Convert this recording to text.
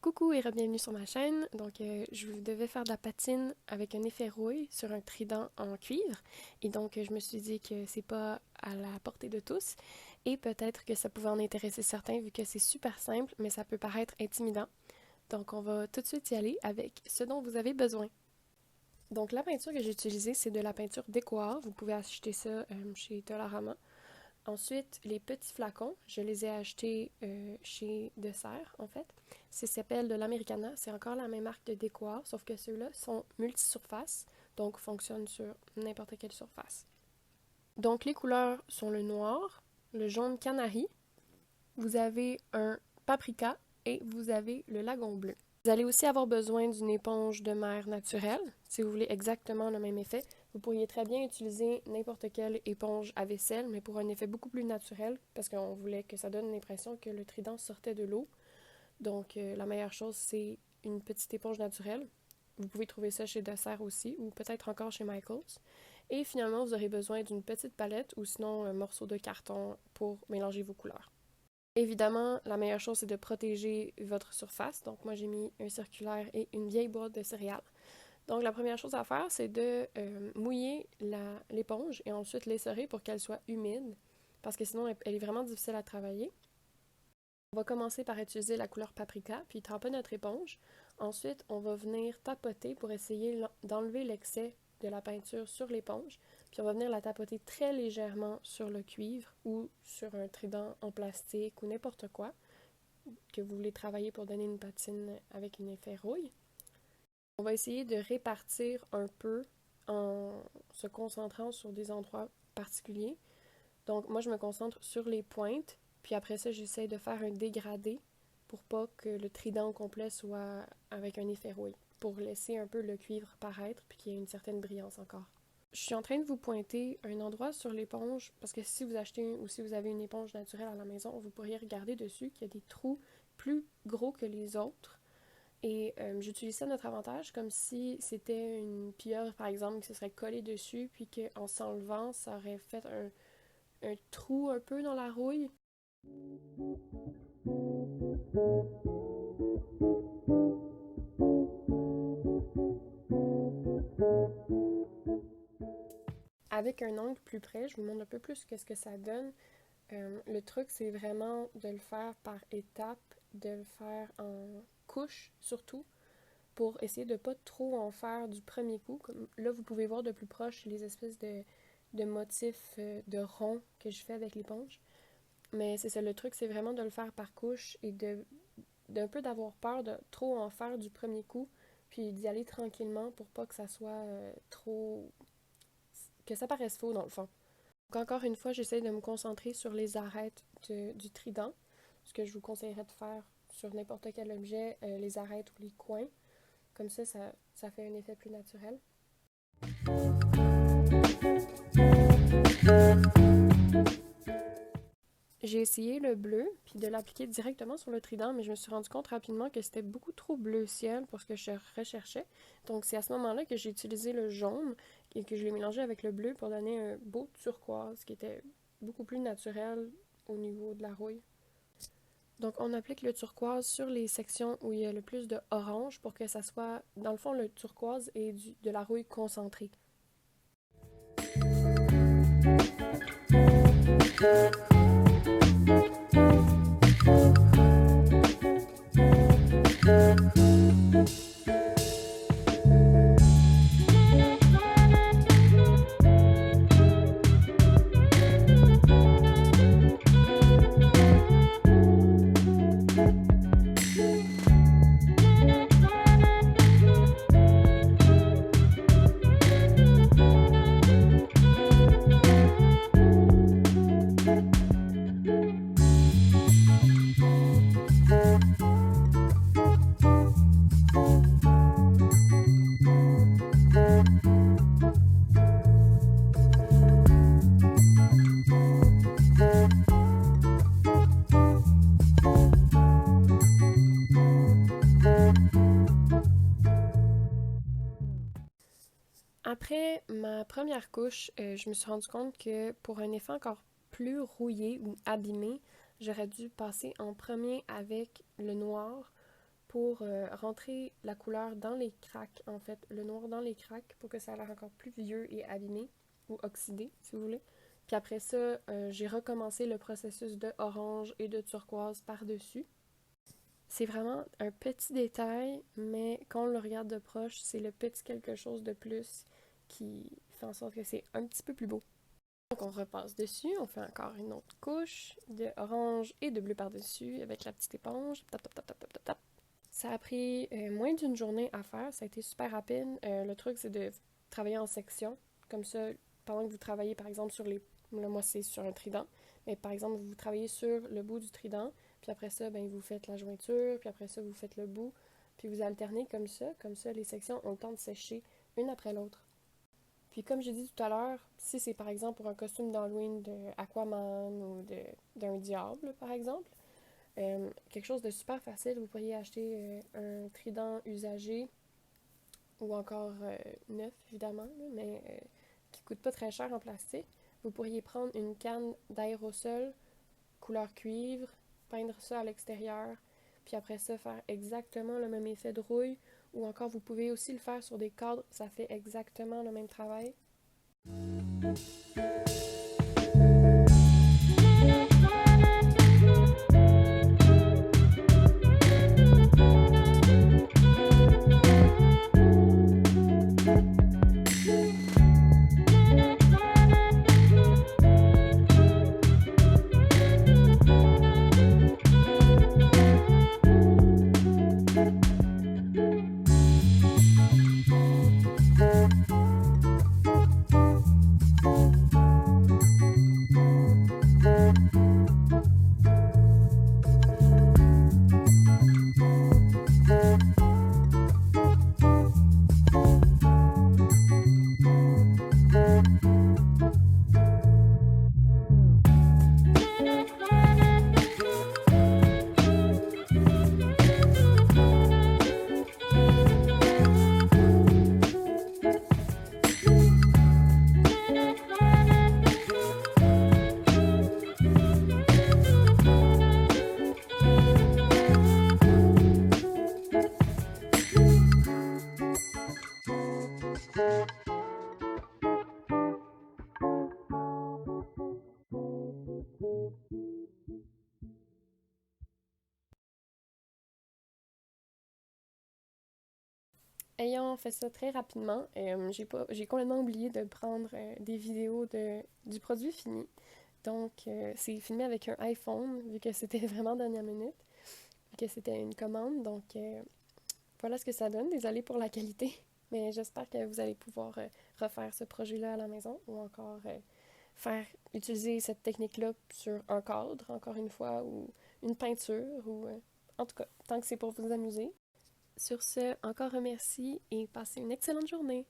Coucou et bienvenue sur ma chaîne. Donc, je devais faire de la patine avec un effet rouille sur un trident en cuivre. Et donc, je me suis dit que c'est pas à la portée de tous. Et peut-être que ça pouvait en intéresser certains vu que c'est super simple, mais ça peut paraître intimidant. Donc, on va tout de suite y aller avec ce dont vous avez besoin. Donc, la peinture que j'ai utilisée, c'est de la peinture Décoir. Vous pouvez acheter ça chez Dollarama. Ensuite, les petits flacons, je les ai achetés chez Dessert, en fait. Ça s'appelle de l'Americana. C'est encore la même marque de Décoir, sauf que ceux-là sont multi-surfaces, donc fonctionnent sur n'importe quelle surface. Donc, les couleurs sont le noir, le jaune canari, vous avez un paprika et vous avez le lagon bleu. Vous allez aussi avoir besoin d'une éponge de mer naturelle, si vous voulez exactement le même effet. Vous pourriez très bien utiliser n'importe quelle éponge à vaisselle, mais pour un effet beaucoup plus naturel, parce qu'on voulait que ça donne l'impression que le trident sortait de l'eau. Donc, la meilleure chose, c'est une petite éponge naturelle. Vous pouvez trouver ça chez Dessert aussi, ou peut-être encore chez Michaels. Et finalement, vous aurez besoin d'une petite palette, ou sinon un morceau de carton pour mélanger vos couleurs. Évidemment, la meilleure chose, c'est de protéger votre surface. Donc, moi, j'ai mis un circulaire et une vieille boîte de céréales. Donc, la première chose à faire, c'est de mouiller l'éponge et ensuite l'essorer pour qu'elle soit humide, parce que sinon, elle est vraiment difficile à travailler. On va commencer par utiliser la couleur paprika, puis tremper notre éponge. Ensuite, on va venir tapoter pour essayer d'enlever l'excès de la peinture sur l'éponge. Puis on va venir la tapoter très légèrement sur le cuivre ou sur un trident en plastique ou n'importe quoi que vous voulez travailler pour donner une patine avec un effet rouille. On va essayer de répartir un peu en se concentrant sur des endroits particuliers. Donc moi, je me concentre sur les pointes, puis après ça, j'essaie de faire un dégradé pour pas que le trident au complet soit avec un effet rouille, pour laisser un peu le cuivre paraître, puis qu'il y ait une certaine brillance encore. Je suis en train de vous pointer un endroit sur l'éponge, parce que si vous achetez ou si vous avez une éponge naturelle à la maison, vous pourriez regarder dessus qu'il y a des trous plus gros que les autres. Et j'utilise ça à notre avantage, comme si c'était une pieuvre, par exemple, qui se serait collée dessus, puis qu'en s'enlevant, ça aurait fait un trou un peu dans la rouille. Avec un angle plus près, je vous montre un peu plus qu'est-ce que ça donne. Le truc, c'est vraiment de le faire par étapes, de le faire en couches surtout, pour essayer de ne pas trop en faire du premier coup. Comme là, vous pouvez voir de plus proche les espèces de motifs de ronds que je fais avec l'éponge. Mais c'est ça, le truc, c'est vraiment de le faire par couche et d'un peu d'avoir peur de trop en faire du premier coup, puis d'y aller tranquillement pour pas que ça soit trop... que ça paraisse faux dans le fond. Donc encore une fois, j'essaie de me concentrer sur les arêtes du trident, ce que je vous conseillerais de faire sur n'importe quel objet, les arêtes ou les coins. Comme ça fait un effet plus naturel. J'ai essayé le bleu, puis de l'appliquer directement sur le trident, mais je me suis rendu compte rapidement que c'était beaucoup trop bleu ciel pour ce que je recherchais. Donc c'est à ce moment-là que j'ai utilisé le jaune et que je l'ai mélangé avec le bleu pour donner un beau turquoise qui était beaucoup plus naturel au niveau de la rouille. Donc on applique le turquoise sur les sections où il y a le plus de orange pour que ça soit, dans le fond, le turquoise et de la rouille concentrée. Après ma première couche, je me suis rendu compte que pour un effet encore plus rouillé ou abîmé, j'aurais dû passer en premier avec le noir pour rentrer la couleur dans les craques, en fait, le noir dans les craques pour que ça a l'air encore plus vieux et abîmé, ou oxydé, si vous voulez. Puis après ça, j'ai recommencé le processus de orange et de turquoise par-dessus. C'est vraiment un petit détail, mais quand on le regarde de proche, c'est le petit quelque chose de plus qui fait en sorte que c'est un petit peu plus beau. Donc on repasse dessus, on fait encore une autre couche de orange et de bleu par-dessus avec la petite éponge. Tap, tap, tap, tap, tap, tap. Ça a pris moins d'une journée à faire, ça a été super rapide. Le truc, c'est de travailler en section. Comme ça, pendant que vous travaillez, par exemple, sur les... Là, moi, c'est sur un trident. Mais par exemple, vous travaillez sur le bout du trident, puis après ça, ben, vous faites la jointure, puis après ça, vous faitt le bout, puis vous alternez comme ça. Comme ça, les sections ont le temps de sécher une après l'autre. Puis comme j'ai dit tout à l'heure, si c'est par exemple pour un costume d'Halloween de Aquaman ou d'un diable, par exemple, quelque chose de super facile, vous pourriez acheter un trident usagé ou encore neuf, évidemment, là, mais qui coûte pas très cher en plastique. Vous pourriez prendre une canne d'aérosol couleur cuivre, peindre ça à l'extérieur, puis après ça, faire exactement le même effet de rouille, ou encore vous pouvez aussi le faire sur des cadres, ça fait exactement le même travail. Ayant fait ça très rapidement, j'ai complètement oublié de prendre des vidéos du produit fini. Donc, c'est filmé avec un iPhone, vu que c'était vraiment dernière minute, vu que c'était une commande. Donc, voilà ce que ça donne. Désolée pour la qualité, mais j'espère que vous allez pouvoir refaire ce projet-là à la maison ou encore utiliser cette technique-là sur un cadre, encore une fois, ou une peinture, ou en tout cas, tant que c'est pour vous amuser. Sur ce, encore un merci et passez une excellente journée.